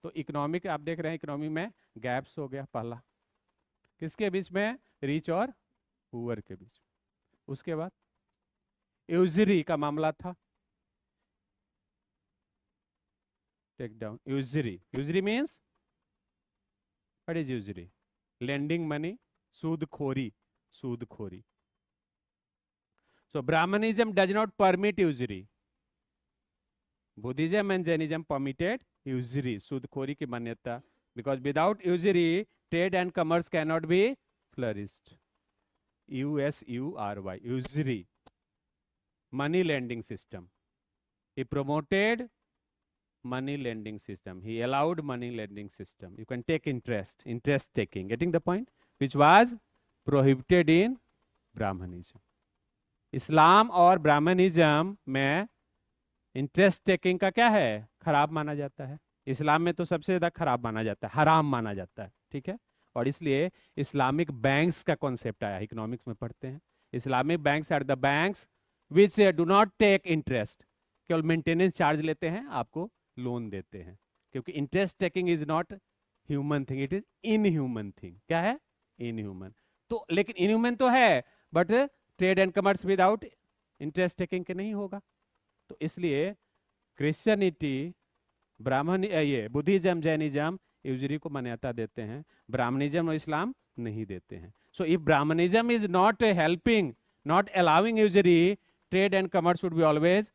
तो इकोनॉमिक आप देख रहे हैं, इकोनॉमी में गैप्स हो गया पहला, किसके बीच में, रिच और पुअर के बीच। उसके बाद यूजरी का मामला था, take down usury. Usury means what is usury? Lending money, सूदखोरी, सूदखोरी। So Brahmanism does not permit usury. Buddhism and Jainism permitted usury, सूदखोरी की मान्यता, because without usury trade and commerce cannot be flourished. USURY, usury, money lending system. He promoted money lending system. He allowed money lending system. You can take interest, interest taking. Getting the point? Which was prohibited in Brahmanism. इस्लाम और Brahmanism में interest taking का क्या है, खराब माना जाता है। इस्लाम में तो सबसे ज्यादा खराब माना जाता है, हराम माना जाता है, ठीक है। और इसलिए इस्लामिक बैंक्स का कॉन्सेप्ट आया, इकोनॉमिक्स में पढ़ते हैं। Islamic banks are the banks which do not take interest, केवल मेंटेनेंस चार्ज लेते हैं, आपको लोन देते हैं, क्योंकि interest taking is not human thing, it is inhuman thing. क्या है? इनह्यूमन। तो लेकिन इनह्यूमन तो है, but trade and commerce without interest taking के नहीं होगा। तो इसलिए क्रिश्चियनिटी, ब्राह्मण, ये बुद्धिज्म, जैनिज्म यूजरी को मान्यता देते हैं, ब्राह्मणिज्म और इस्लाम नहीं देते हैं। So if Brahmanism is not helping, not allowing usury, trade and commerce would be always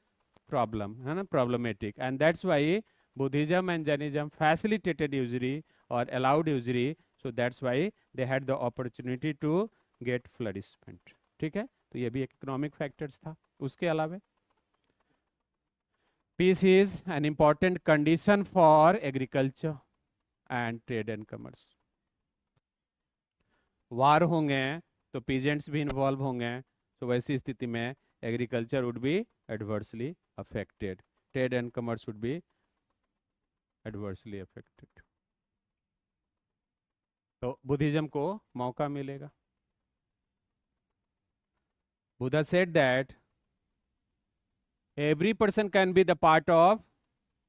problem, है ना, problematic. And that's why Buddhism and Jainism facilitated usury और allowed usury, so that's why they had the opportunity to get flourishment. ठीक है, तो ये भी एक economic factors था। उसके अलावा peace is an important condition for agriculture and trade and commerce. War होंगे तो पीजेंट्स भी इन्वॉल्व होंगे, तो वैसी स्थिति में agriculture would be adversely affected, trade and commerce would B adversely affected. तो बुद्धिज्म को मौका मिलेगा। Buddha said that every person can be the part of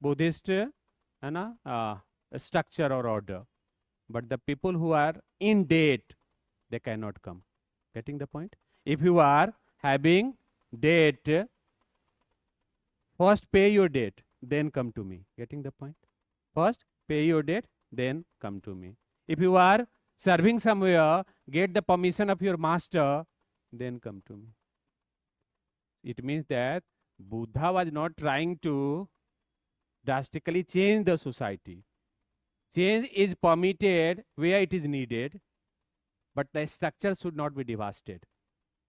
Buddhist, है ना, structure or order, but the people who are in debt, they cannot come. Getting the point? If you are having debt, first pay your debt, then come to me. Getting the point? First pay your debt, then come to me. If you are serving somewhere, get the permission of your master, then come to me. It means that Buddha was not trying to drastically change the society. Change is permitted where it is needed, but the structure should not be devastated.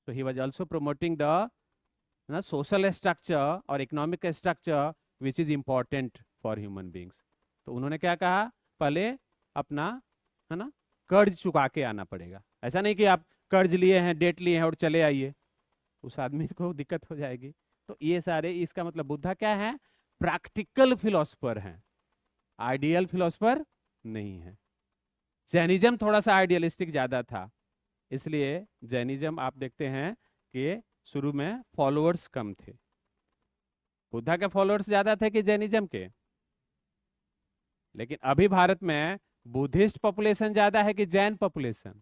So he was also promoting the social structure or economic structure which is important for human beings. तो उन्होंने क्या कहा, पहले अपना, है ना, कर्ज चुका के आना पड़ेगा। ऐसा नहीं कि आप कर्ज लिए हैं, डेट लिए हैं और चले आइए, उस आदमी को दिक्कत हो जाएगी। तो ये सारे, इसका मतलब बुद्धा क्या है, प्रैक्टिकल फिलोसफर हैं, आइडियल फिलोसफर नहीं है। जैनिज्म थोड़ा सा आइडियलिस्टिक ज्यादा था, इसलिए जैनिज्म आप देखते हैं कि शुरू में फॉलोअर्स कम थे। बुद्धा के फॉलोअर्स ज्यादा थे कि जैनिज्म के? लेकिन अभी भारत में बुद्धिस्ट पॉपुलेशन ज्यादा है कि जैन पॉपुलेशन?